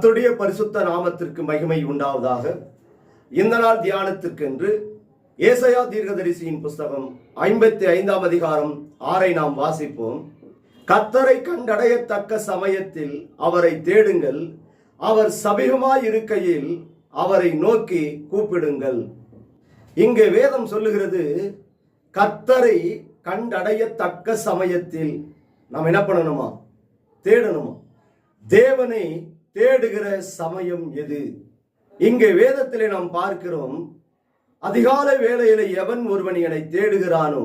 கர்த்தருடைய பரிசுத்த நாமத்திற்கு மகிமை உண்டாவதாக. இந்த நாள் தியானத்திற்கென்று ஏசாயா தீர்க்கதரிசியின் புஸ்தகம் 55ஆம் அதிகாரம் 6 நாம் வாசிப்போம். கர்த்தரை கண்டடையத்தக்க சமயத்தில் அவரை தேடுங்கள், அவர் சமீபமாய் இருக்கையில் அவரை நோக்கி கூப்பிடுங்கள். இங்கே வேதம் சொல்லுகிறது, கர்த்தரை கண்டடையத்தக்க சமயத்தில் நாம் என்ன பண்ணணுமா? தேடணுமா? தேவனை தேடுகிற சமயம் எது? இங்கே வேதத்திலே நாம் பார்க்கிறோம், அதிகாலை வேளையிலே எவன் ஒருவன் என்னை தேடுகிறானோ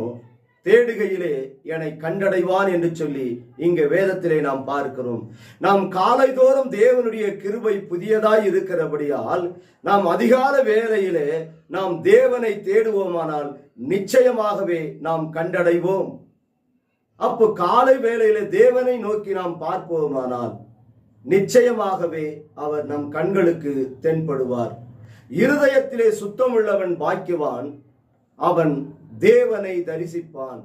தேடுகையிலே என்னை கண்டடைவான் என்று சொல்லி இங்கே வேதத்திலே நாம் பார்க்கிறோம். நாம் காலைதோறும் தேவனுடைய கிருபை புதியதாய் இருக்கிறபடியால் நாம் அதிகாலை வேளையிலே நாம் தேவனை தேடுவோமானால் நிச்சயமாகவே நாம் கண்டடைவோம். அப்போ காலை வேளையிலே தேவனை நோக்கி நாம் பார்ப்போமானால் நிச்சயமாகவே அவர் நம் கண்களுக்கு தென்படுவார். இருதயத்திலே சுத்தமுள்ளவன் பாக்கியவான், அவன் தேவனை தரிசிப்பான்.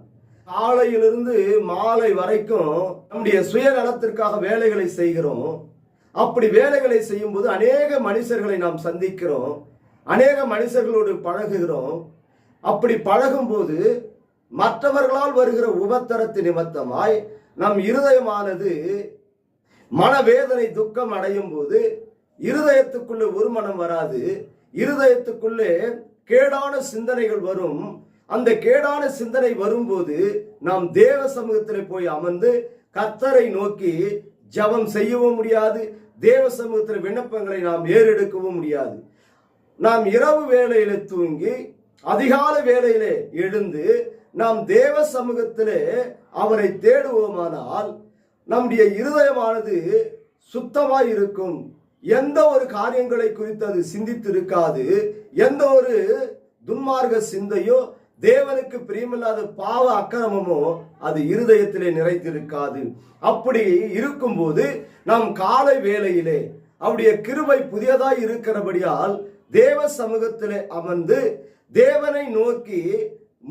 காலையிலிருந்து மாலை வரைக்கும் நம்முடைய சுயநலத்திற்காக வேலைகளை செய்கிறோம். அப்படி வேலைகளை செய்யும் போது அநேக மனுஷர்களை நாம் சந்திக்கிறோம், அநேக மனுஷர்களோடு பழகுகிறோம். அப்படி பழகும் போது மற்றவர்களால் வருகிற உபத்திரத்து நிமித்தமாய் நம் இருதயமானது மனவேதனை துக்கம் அடையும் போது இருதயத்துக்குள்ளே ஒரு மனம் வராது, இருதயத்துக்குள்ளே கேடான சிந்தனைகள் வரும். அந்த கேடான சிந்தனை வரும்போது நாம் தேவ சமூகத்தில் போய் அமர்ந்து கர்த்தரை நோக்கி ஜெபம் செய்யவும் முடியாது, தேவ சமூகத்தில் விண்ணப்பங்களை நாம் ஏறெடுக்கவும் முடியாது. நாம் இரவு வேளையிலே தூங்கி அதிகாலை வேளையிலே எழுந்து நாம் தேவ சமூகத்திலே அவரை தேடுவோமானால் நம்முடைய இருதயமானது சுத்தமாய் இருக்கும். எந்த ஒரு காரியங்களை குறித்து அது சிந்தித்து இருக்காது. எந்த ஒரு துன்மார்க்க சிந்தையோ தேவனுக்கு பிரியமில்லாத பாவ அக்கிரமமோ அது இருதயத்திலே நிறைந்திருக்காது. அப்படி இருக்கும்போது நாம் காலை வேளையிலே அவருடைய கிருபை புதியதாய் இருக்கிறபடியால் தேவ சமூகத்திலே அமர்ந்து தேவனை நோக்கி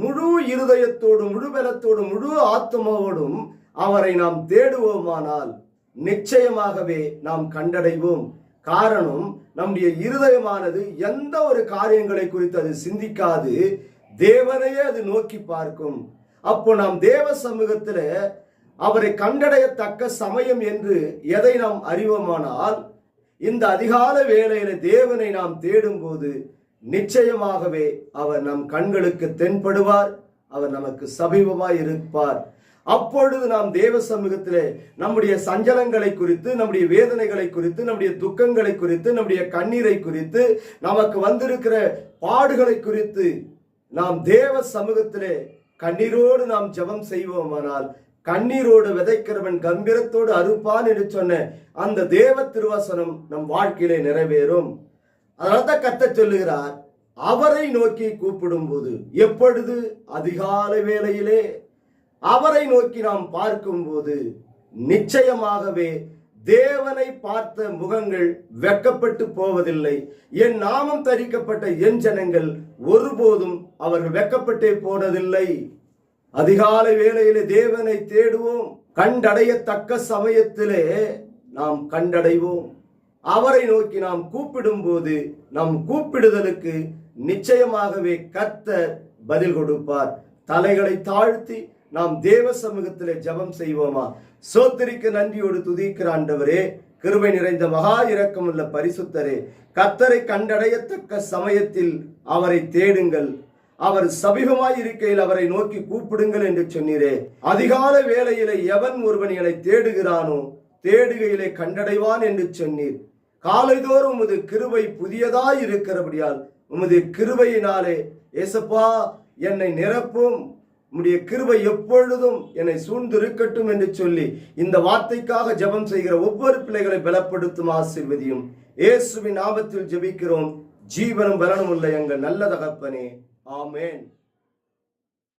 முழு இருதயத்தோடும் முழு பலத்தோடும் முழு ஆத்மாவோடும் அவரை நாம் தேடுவோமானால் நிச்சயமாகவே நாம் கண்டடைவோம். காரணம், நம்முடைய இருதயமானது எந்த ஒரு காரியங்களை குறித்து அது சிந்திக்காது, தேவனையே அது நோக்கி பார்க்கும். அப்போ நாம் தேவ சமூகத்தில் அவரை கண்டடையத்தக்க சமயம் என்று எதை நாம் அறிவோமானால் இந்த அதிகாலை வேளையில தேவனை நாம் தேடும் போது நிச்சயமாகவே அவர் நம் கண்களுக்கு தென்படுவார், அவர் நமக்கு சமீபமாய் இருப்பார். அப்பொழுது நாம் தேவ சமூகத்திலே நம்முடைய சஞ்சலங்களை குறித்து, நம்முடைய வேதனைகளை குறித்து, நம்முடைய துக்கங்களை குறித்து, நம்முடைய கண்ணீரை குறித்து, நமக்கு வந்திருக்கிற பாடுகளை குறித்து நாம் தேவ சமூகத்திலே கண்ணீரோடு நாம் ஜெபம் செய்வோமானால் கண்ணீரோடு விதைக்கிறவன் கம்பீரத்தோடு அறுப்பான் என்று சொன்ன அந்த தேவ திருவசனம் நம் வாழ்க்கையிலே நிறைவேறும். அதனால்தான் கர்த்தர் சொல்லுகிறார், அவரை நோக்கி கூப்பிடும் போது. எப்பொழுது? அதிகாலை வேளையிலே அவரை நோக்கி நாம் பார்க்கும் போது நிச்சயமாகவே தேவனை பார்த்த முகங்கள் வெட்கப்பட்டு போவதில்லை. என் நாமம் தரிக்கப்பட்ட என் ஜனங்கள் ஒருபோதும் அவர்கள் வெட்கப்பட்டே போனதில்லை. அதிகாலை வேளையிலே தேவனை தேடுவோம், கண்டடையத்தக்க சமயத்திலே நாம் கண்டடைவோம். அவரை நோக்கி நாம் கூப்பிடும் போது நம் கூப்பிடுதலுக்கு நிச்சயமாகவே கர்த்தர் பதில் கொடுப்பார். தலைகளை தாழ்த்தி நாம் தேவ சமூகத்திலே ஜெபம் செய்வோமா? சோத்திரிக்க நன்றியோடு துதிக்கிற ஆண்டவரே, கிருபை நிறைந்த மகா இரக்கமுள்ள பரிசுத்தரே, கர்த்தரை கண்டடையத்தக்க சமயத்தில் அவரை தேடுங்கள், அவர் சமீபமாய் இருக்கையில் அவரை நோக்கி கூப்பிடுங்கள் என்று சொன்னீரே. அதிகாலை வேளையிலே எவன் ஒருவன் என்னை தேடுகிறானோ தேடுகையிலே கண்டடைவான் என்று சொன்னீர். காலைதோறும் உமது கிருபை புதியதாய் இருக்கிறபடியால் உமது கிருபையினாலே ஏசப்பா என்னை நிரப்பும், உம்முடைய கிருபை எப்பொழுதும் என்னை சூழ்ந்திருக்கட்டும் என்று சொல்லி இந்த வார்த்தைக்காக ஜெபம் செய்கிற ஒவ்வொரு பிள்ளைகளை பலப்படுத்தும் ஆசீர்வதியும். இயேசுவின் நாமத்தில் ஜெபிக்கிறோம், ஜீவனும் பலனும் உள்ள எங்கள் நல்ல தகப்பனே, ஆமென்.